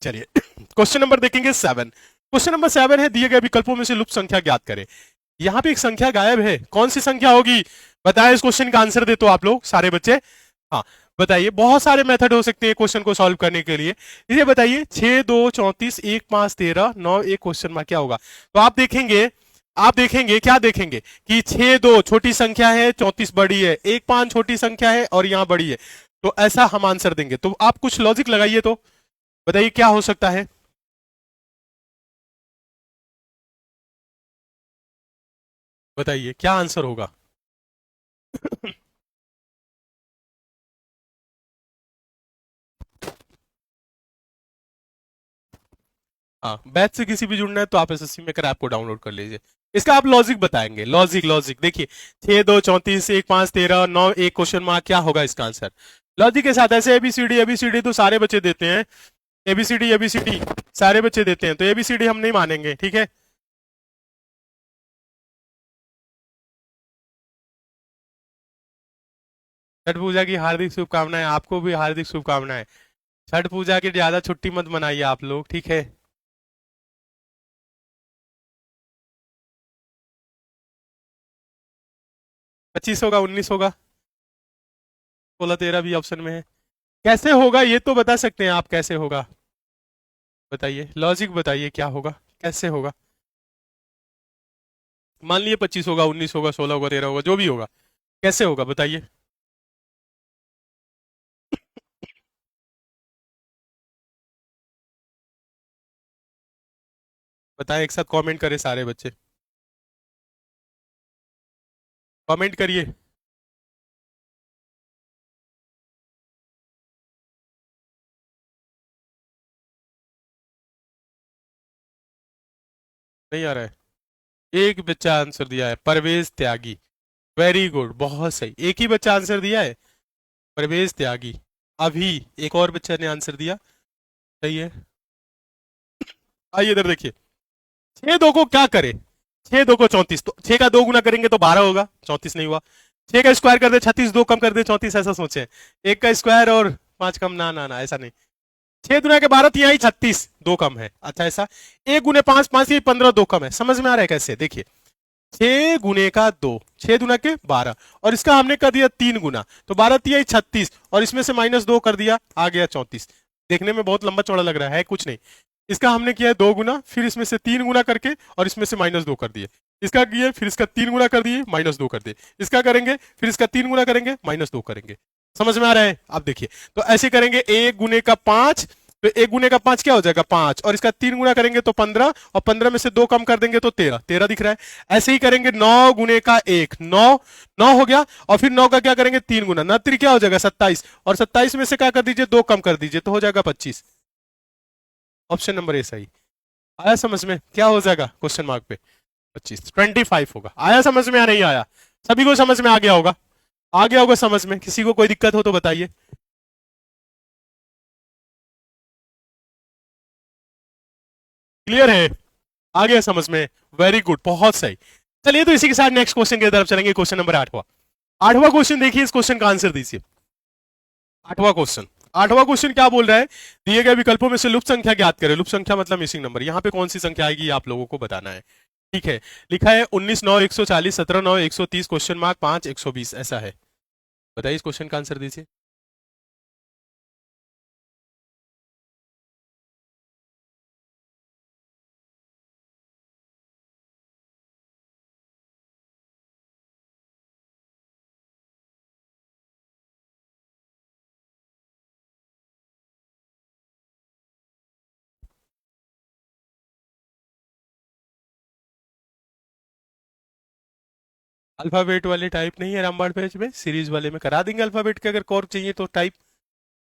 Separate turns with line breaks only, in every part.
चलिए question number देखेंगे 7। Question number 7 है, दिए गए विकल्पों में से लुप्त संख्या ज्ञात करें। यहाँ पे एक संख्या गायब है, कौन सी संख्या होगी? बताएं। इस क्वेश्चन का आंसर दे तो आप लोग सारे बच्चे। हाँ बताइए, बहुत सारे मेथड हो सकते हैं क्वेश्चन को सॉल्व करने के लिए। इसे बताइए, 6 2 34 1 5 13 9 1 क्वेश्चन मार्क क्या होगा? तो आप देखेंगे क्या देखेंगे कि 6 2 छोटी संख्या है, 34 बड़ी है, 1 5 छोटी संख्या है और यहां बड़ी है। तो ऐसा हम आंसर देंगे। तो आप कुछ लॉजिक लगाइए, तो बताइए क्या हो सकता है। बताइए क्या आंसर होगा। हाँ, बैच से किसी भी जुड़ना है तो आप एसएससी मेकर ऐप को डाउनलोड कर लीजिए। इसका आप लॉजिक बताएंगे। लॉजिक लॉजिक देखिए, 6 2 34 1 5 13 9 1 क्वेश्चन मार्क क्या होगा इसका आंसर। लॉजिक के साथ ऐसे एबीसीडी एबीसीडी तो सारे बच्चे देते हैं। एबीसीडी एबीसीडी सारे बच्चे देते हैं, तो एबीसीडी हम नहीं मानेंगे, ठीक है। छठ पूजा की हार्दिक शुभकामनाएं, आपको भी हार्दिक शुभकामनाएं। छठ पूजा की ज्यादा छुट्टी मत मनाइए आप लोग, ठीक है। 25 होगा, 19 होगा, 16 13 भी ऑप्शन में है। कैसे होगा ये तो बता सकते हैं आप, कैसे होगा बताइए, लॉजिक बताइए क्या होगा, कैसे होगा। मान लीजिए 25 होगा, 19 होगा, 16 होगा, 13 होगा, जो भी होगा, कैसे होगा बताइए। बताएं, एक साथ कमेंट करें सारे बच्चे, कमेंट करिए। नहीं आ रहा है? एक बच्चा आंसर दिया है, परवेज त्यागी। वेरी गुड, बहुत सही, एक ही बच्चा आंसर दिया है, परवेज त्यागी। अभी एक और बच्चा ने आंसर दिया, सही है। आइए इधर देखिए, 6 2 को क्या करे, 6 2 को 34, तो 6 का 2 गुना करेंगे तो 12 होगा, 34 नहीं हुआ। 6 का स्क्वायर कर दे 36, 2 कम कर दे 34, ऐसा सोचे। एक का स्क्वायर और 5 कम, ना ना ना, ऐसा नहीं। 6 दुना के 12, तिहाई 36, 2 कम है, अच्छा ऐसा। 1 गुने 5 5 ये 15, 2 कम है, समझ में आ रहा है कैसे? देखिए, 6 गुने का 2, 6 दुना के 12, और इसका हमने कर दिया 3 गुना, तो 12 तिहाई 36, और इसमें से -2 कर दिया, आ गया 34। देखने में बहुत लंबा चौड़ा लग रहा है कुछ नहीं। इसका हमने किया है 2 गुना, फिर इसमें से 3 गुना करके और इसमें से -2 कर दिए। इसका किए, फिर इसका 3 गुना कर दिए, -2 कर दिए। इसका करेंगे, फिर इसका 3 गुना करेंगे, -2 करेंगे। समझ में आ रहा है? आप देखिए, तो ऐसे करेंगे, 1 गुने का 5, तो 1 गुने का 5 क्या हो जाएगा? 5, और इसका 3 गुना करेंगे तो 15, और 15 में से 2 कम कर देंगे तो 13, 13 दिख रहा है। ऐसे ही करेंगे, 9 गुने का 1, 9, 9 हो गया, और फिर 9 का क्या करेंगे? 3 गुना, 9 3 क्या हो जाएगा? 27, और 27 में से क्या कर दीजिए? 2 कम कर दीजिए, तो हो जाएगा 25। ऑप्शन नंबर ए सही। आया समझ में? क्या हो जाएगा क्वेश्चन मार्क पे? 25, 25 होगा। आया समझ में या नहीं आया? सभी को समझ में आ गया होगा? आ गया होगा समझ में? किसी को कोई दिक्कत हो तो बताइए। क्लियर है? आ गया समझ में? वेरी गुड, बहुत सही। चलिए, तो इसी के साथ नेक्स्ट क्वेश्चन की तरफ चलेंगे। क्वेश्चन नंबर 8वां। 8वां क्वेश्चन देखिए, इस क्वेश्चन का आंसर दीजिए। 8वां क्वेश्चन। 8वां क्वेश्चन क्या बोल रहा है? दिए गए विकल्पों में से लुप्त संख्या ज्ञात करें। लुप्त संख्या मतलब मिसिंग नंबर। यहाँ पे कौन सी संख्या आएगी आप लोगों को बताना है, ठीक है। लिखा है 19 9 140, 17 9 130, क्वेश्चन मार्क 5 120, ऐसा है। बताइए, इस क्वेश्चन का आंसर दीजिए। अल्फाबेट वाले टाइप नहीं है रामबाड़ पेज में, सीरीज वाले में करा देंगे। अल्फाबेट के अगर कोर चाहिए तो टाइप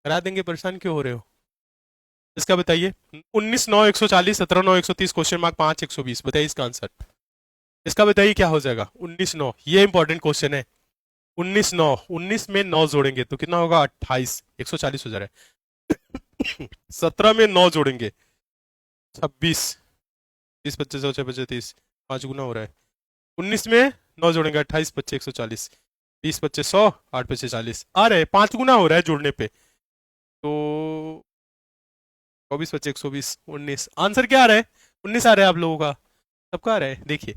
करा देंगे, परेशान क्यों हो रहे हो। इसका बताइए, 19 9 140, 17 9 130, क्वेश्चन मार्क 5 120, बताइए इसका आंसर। इसका बताइए क्या हो जाएगा। 19 9, ये इंपॉर्टेंट क्वेश्चन है। 19 9, 19 में 9 जोड़ेंगे तो कितना होगा? 28, 140 हो जा रहा है। 17 में 9 जोड़ेंगे, 26, 30 25 100 6 25 30, 5 गुना हो रहा है। 19 में 9 जोड़ेंगे, 28 25 140, 20 25 100, 8 25 40, आ रहे 5 गुना हो रहा है जोड़ने पे। तो 24 बच्चे 120 19 आंसर क्या आ रहा है? 19 आ रहा है आप लोगों का, सबका आ रहा है। देखिए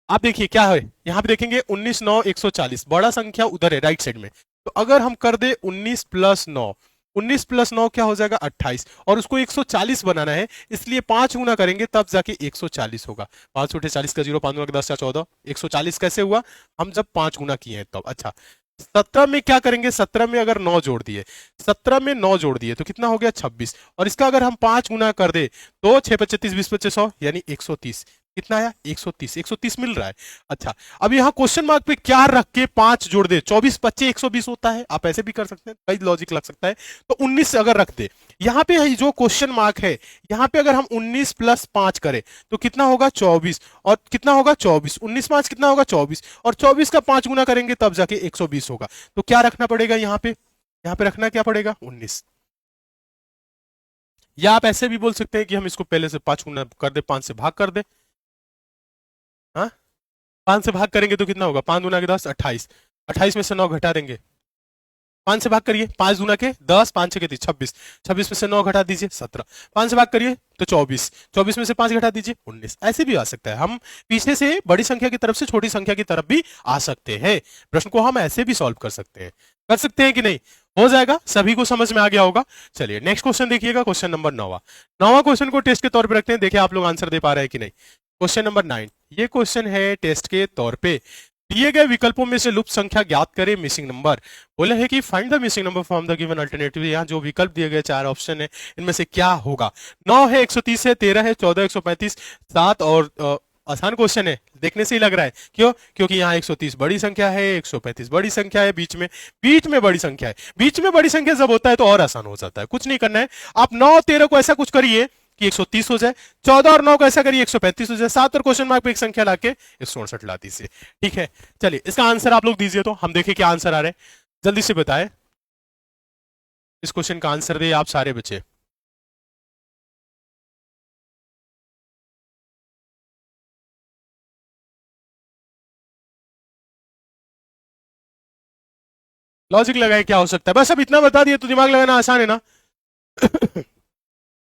आप देखिए क्या है, यहाँ पे देखेंगे 19 9 140, बड़ा संख्या उधर है राइट साइड में। तो अगर हम कर दे 19 प्लस 9, 19 प्लस 9 क्या हो जाएगा 28, और उसको 140 बनाना है, इसलिए 5 गुना करेंगे तब जाके 140 होगा। 5 उठे 40 का 0, 5 गुना 10 का 14, 140 कैसे हुआ? हम जब 5 गुना किए हैं तब। अच्छा 17 में क्या करेंगे? 17 में अगर 9 जोड़ दिए, 17 में 9 जोड़ दिए तो कितना हो गया 26, और इसका अगर हम 5 गुना कर दे तो 6 25 30 20 25 100 यानी 130। कितना आया? 130, 130 मिल रहा है। अच्छा अब यहाँ क्वेश्चन मार्क पे क्या रख के 5 जोड़ दे, 24 बच्चे 120 होता है, आप ऐसे भी कर सकते हैं, कई लॉजिक लग सकता है। तो 19 अगर रख दे, यहाँ पे जो क्वेश्चन मार्क है, यहाँ पे अगर हम 19 प्लस 5 करें तो कितना होगा 24, और कितना होगा 24, 19 5 कितना होगा 24, और 24 का 5 गुना करेंगे तब जाके 120 होगा। तो क्या रखना पड़ेगा यहाँ पे? यहाँ पे रखना क्या पड़ेगा? 19। या आप ऐसे भी बोल सकते हैं कि हम इसको पहले से 5 गुना कर दे, 5 से भाग कर दे। हाँ 5 से भाग करेंगे तो कितना होगा? 5 गुना के 10 28, 28 में से 9 घटा देंगे, 5 से भाग करिए, 5 गुना के 10, 5 के 26, 26 में से 9 घटा दीजिए 17, 5 से भाग करिए तो 24, 24 में से 5 घटा दीजिए 19। ऐसे भी आ सकता है, हम पीछे से बड़ी संख्या की तरफ से छोटी संख्या की तरफ भी आ सकते हैं। प्रश्न को हम ऐसे भी सॉल्व कर सकते हैं, कर सकते हैं कि नहीं? हो जाएगा, सभी को समझ में आ गया होगा। चलिए नेक्स्ट क्वेश्चन देखिएगा, क्वेश्चन नंबर 9वां क्वेश्चन को टेस्ट के तौर पर रखते हैं, देखिए आप लोग आंसर दे पा रहे हैं कि नहीं। क्वेश्चन नंबर 9, ये क्वेश्चन है टेस्ट के तौर पे। दिए गए विकल्पों में से लुप्त संख्या ज्ञात करें, मिसिंग नंबर। बोले है कि find the missing number from the given alternative. यहाँ जो विकल्प दिए गए 4 ऑप्शन है, इनमें से क्या होगा? 9 है, 130 है, 13 है, 14 135, 7 और आसान क्वेश्चन है, देखने से ही लग रहा है। क्यों? क्योंकि यहाँ 130 बड़ी संख्या है, 135 बड़ी संख्या है, बीच में बड़ी संख्या है। बीच में बड़ी संख्या जब होता है तो और आसान हो जाता है, कुछ नहीं करना है। आप 9 13 को ऐसा कुछ करिए कि 130 हो जाए, 14 और 9 को ऐसा करिए 135 हो जाए, 7 और क्वेश्चन मार्क पे एक संख्या लाके 168 ला दीजिए। ठीक है, चलिए इसका आंसर आप लोग दीजिए, तो हम देखें क्या आंसर आ रहे हैं, जल्दी से बताएं। इस क्वेश्चन का आंसर दे आप सारे बच्चे। लॉजिक लगाए क्या हो सकता है, बस अब इतना बता दिए तो दिमाग लगाना आसान है ना।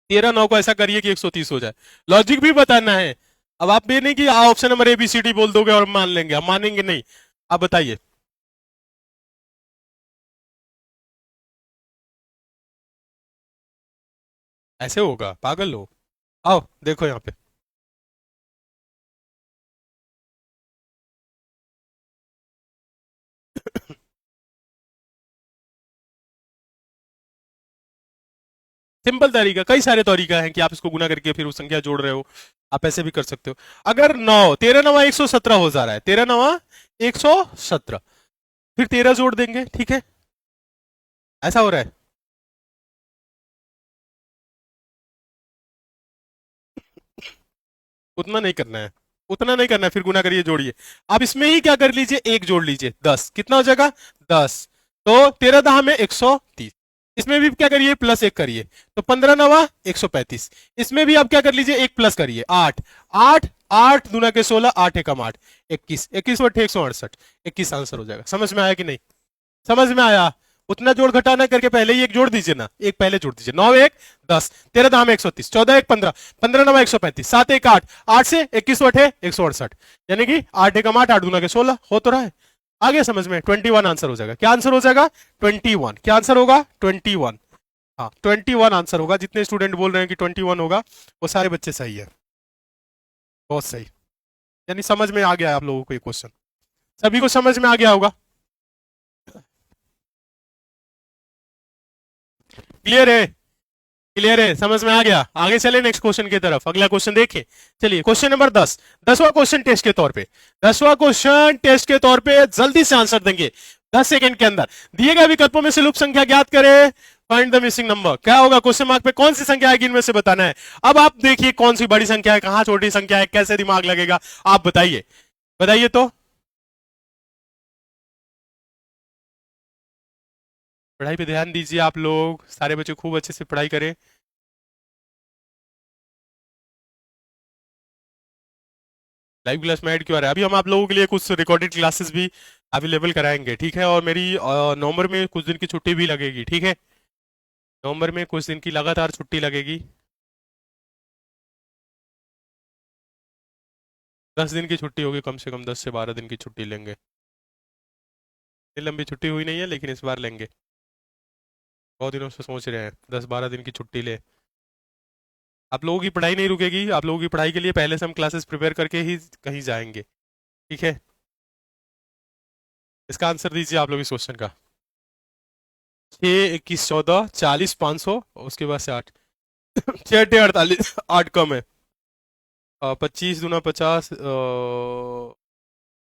13 9 को ऐसा करिए कि 130 हो जाए, लॉजिक भी बताना है। अब आप ये नहीं कि ऑप्शन नंबर ABCD बोल दोगे और मान लेंगे, हम मानेंगे नहीं। आप बताइए। ऐसे होगा? पागल हो। आओ देखो यहाँ पे। सिंपल तरीका, कई सारे तरीका है कि आप इसको गुना करके फिर वो संख्या जोड़ रहे हो, आप ऐसे भी कर सकते हो। अगर 9 13 9 117 हो जा रहा है, 13 9 117, फिर 13 जोड़ देंगे, ठीक है, ऐसा हो रहा है। उतना नहीं करना है, उतना नहीं करना है, फिर गुना करिए जोड़िए। आप इसमें ही क्या कर लीजिए, एक जोड़ लीजिए, 10 कितना हो जाएगा 10, तो 13 दहा में 130, इसमें भी क्या करिए प्लस एक करिए, तो 15 नवा 135, इसमें भी आप क्या कर लीजिए एक प्लस करिए 8, 8 8 दूना के 16, 8 एकम 8, 21, 21 बटे 168, 21 आंसर हो जाएगा। समझ में आया कि नहीं? समझ में आया? उतना जोड़ घटाना करके पहले ही एक जोड़ दीजिए ना, एक पहले जोड़ दीजिए, 9 1 10, 13 दाम 130, 14 1 15, 15 9 135, 7 1 8, 8 से 21 बटे 168, यानी कि 8 एकम 8, 8 दूना के 16 हो तो रहा है। आगे समझ में? 21 आंसर हो जाएगा। क्या आंसर हो जाएगा? 21। क्या आंसर होगा? 21। हाँ 21 आंसर होगा। जितने स्टूडेंट बोल रहे हैं कि 21 होगा, वो सारे बच्चे सही है, बहुत सही। यानी समझ में आ गया आप लोगों को ये क्वेश्चन, सभी को समझ में आ गया होगा। क्लियर है? क्लियर है, समझ में आ गया? आगे चले नेक्स्ट क्वेश्चन की तरफ, अगला क्वेश्चन देखें। चलिए क्वेश्चन नंबर 10, 10वां क्वेश्चन टेस्ट के तौर पे, 10वां क्वेश्चन टेस्ट के तौर पे जल्दी से आंसर देंगे 10 सेकंड के अंदर। दिए गए विकल्पों में से लुप्त संख्या ज्ञात करें, फाइंड द मिसिंग नंबर। क्या होगा? क्वेश्चन मार्क पे कौन सी संख्या आएगी, इनमें से बताना है। अब आप देखिए कौन सी बड़ी संख्या है, कहां छोटी संख्या है, कैसे दिमाग लगेगा, आप बताइए, बताइए तो। पढ़ाई पे ध्यान दीजिए आप लोग, सारे बच्चे खूब अच्छे से पढ़ाई करें। लाइव क्लास में ऐड क्यों आ रहा है? अभी हम आप लोगों के लिए कुछ रिकॉर्डेड क्लासेस भी अवेलेबल कराएंगे, ठीक है, और मेरी नवंबर में कुछ दिन की छुट्टी भी लगेगी, ठीक है, नवंबर में कुछ दिन की लगातार छुट्टी लगेगी। 10 दिन की छुट्टी होगी, कम से कम 10 से 12 दिन की छुट्टी लेंगे। इतनी लंबी छुट्टी हुई नहीं है, लेकिन इस बार लेंगे। बहुत दिनों से सोच रहे हैं 10-12 दिन की छुट्टी ले। आप लोगों की पढ़ाई नहीं रुकेगी, आप लोगों की पढ़ाई के लिए पहले से हम क्लासेस प्रिपेयर करके ही कहीं जाएंगे, ठीक है। इसका आंसर दीजिए आप लोग इस क्वेश्चन का। 6, 21, 14, 40, 500, उसके बाद से 8। 6, 8, 48, 8 कम है। 25 दूना 50,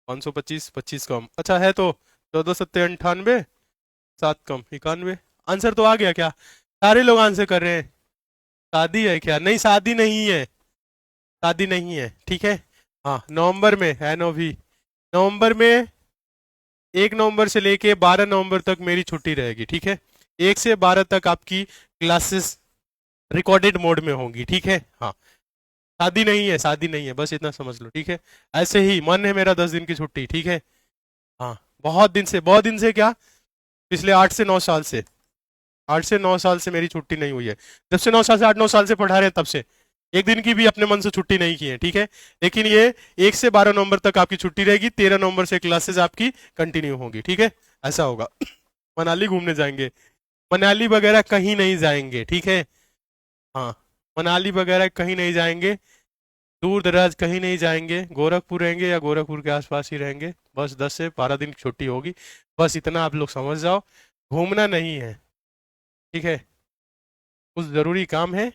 525, 25 कम, अच्छा है तो 14, 7, 98, 7 कम 91। आंसर तो आ गया क्या? सारे लोग आंसर कर रहे हैं। शादी है क्या? नहीं, शादी नहीं है, शादी नहीं है, ठीक है। हाँ, नवंबर में है नो भी। नवंबर में 1 नवंबर से लेके 12 नवंबर तक मेरी छुट्टी रहेगी, ठीक है। 1 से 12 तक आपकी क्लासेस रिकॉर्डेड मोड में होंगी, ठीक है। हाँ, शादी नहीं है, शादी नहीं है, बस इतना समझ लो, ठीक है। ऐसे ही मन है मेरा 10 दिन की छुट्टी, ठीक है। हाँ, बहुत दिन से क्या, पिछले 8 से 9 साल से, 8 से 9 साल से मेरी छुट्टी नहीं हुई है। जब से 9 साल से 8-9 साल से पढ़ा रहे हैं तब से एक दिन की भी अपने मन से छुट्टी नहीं की है, ठीक है। लेकिन ये 1 से 12 नवंबर तक आपकी छुट्टी रहेगी, 13 नवंबर से क्लासेस आपकी कंटिन्यू होगी, ठीक है। ऐसा होगा। मनाली घूमने जाएंगे, मनाली वगैरह कहीं नहीं जाएंगे, ठीक है। हाँ, मनाली वगैरह कहीं नहीं जाएंगे, दूर दराज कहीं नहीं जाएंगे, गोरखपुर रहेंगे या गोरखपुर के आसपास ही रहेंगे। बस 10 से 12 दिन की छुट्टी होगी, बस इतना आप लोग समझ जाओ। घूमना नहीं है, ठीक है। कुछ जरूरी काम है,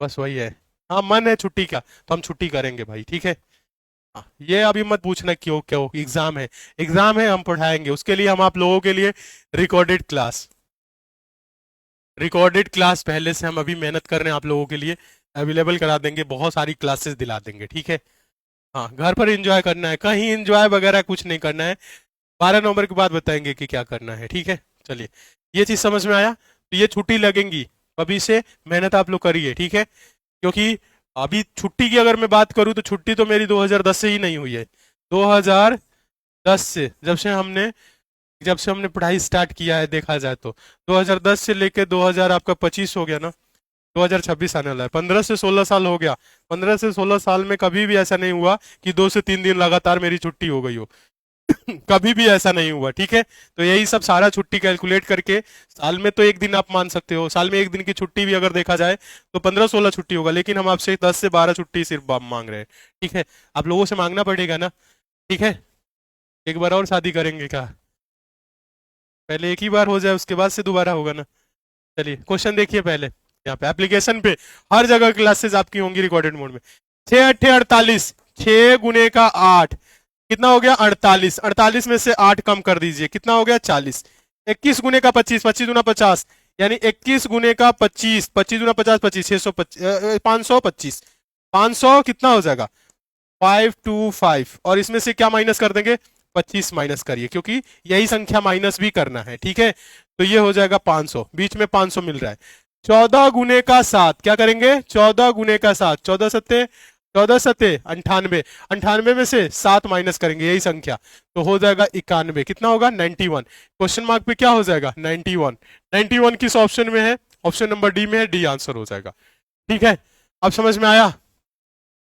बस वही है। हाँ, मन है छुट्टी का तो हम छुट्टी करेंगे भाई, ठीक है। हाँ, ये अभी मत पूछना क्यों क्यों, एग्जाम है, एग्जाम है, हम पढ़ाएंगे, उसके लिए हम आप लोगों के लिए रिकॉर्डेड क्लास, रिकॉर्डेड क्लास पहले से हम अभी मेहनत कर रहे हैं आप लोगों के लिए, अवेलेबल करा देंगे, बहुत सारी क्लासेस दिला देंगे, ठीक है। हाँ, घर पर एंजॉय करना है, कहीं एंजॉय वगैरह कुछ नहीं करना है। 12 नवंबर के बाद बताएंगे कि क्या करना है, ठीक है। चलिए, ये चीज समझ में आया, तो ये छुट्टी लगेंगी, अभी से मेहनत आप लोग करिए, ठीक है। क्योंकि अभी छुट्टी की अगर मैं बात करूं तो छुट्टी तो मेरी 2010 से ही नहीं हुई है। 2010 से जब से हमने पढ़ाई स्टार्ट किया है, देखा जाए तो 2010 से लेके 2000 आपका 25 हो गया ना, 2026 आने वाला है, 15 से 16 साल हो गया। 15 से 16 साल में कभी भी ऐसा नहीं हुआ कि 2 से 3 दिन लगातार मेरी छुट्टी हो गई हो। कभी भी ऐसा नहीं हुआ, ठीक है। तो यही सब सारा छुट्टी कैलकुलेट करके, साल में तो एक दिन आप मान सकते हो, साल में एक दिन की छुट्टी भी अगर देखा जाए तो 15-16 छुट्टी होगा, लेकिन हम आपसे 10 से 12 छुट्टी सिर्फ मांग रहे हैं, ठीक है। आप लोगों से मांगना पड़ेगा ना, ठीक है। एक बार और शादी करेंगे क्या? पहले एक ही बार हो जाए, उसके बाद से दोबारा होगा ना। चलिए, क्वेश्चन देखिए पहले, यहाँ पे एप्लीकेशन पे हर जगह क्लासेस आपकी होंगी रिकॉर्डेड मोड में। 6 8 48, 6 गुने का 8 कितना हो गया? 48। 48 में से 8 कम कर दीजिए, कितना हो गया? 40। 21 गुने का 25, 25 दूना 50, यानी 21 गुने का 25, 25 दूना 50, 25, 625, 525, 500 कितना हो जाएगा? 525, और इसमें से क्या माइनस कर देंगे? 25 माइनस करिए, क्योंकि यही संख्या माइनस भी करना है, ठीक है। तो ये हो जाएगा 500, बीच में 500 मिल रहा है। 14 गुने का 7 क्या करेंगे? 14 गुने का 7, 14 सत्ते 98, 98 में से 7 माइनस करेंगे, यही संख्या, तो हो जाएगा 91। कितना होगा? 91। क्वेश्चन मार्क पे क्या हो जाएगा? 91। 91 किस ऑप्शन में है? ऑप्शन नंबर डी में है, डी आंसर हो जाएगा, ठीक है। अब समझ में आया?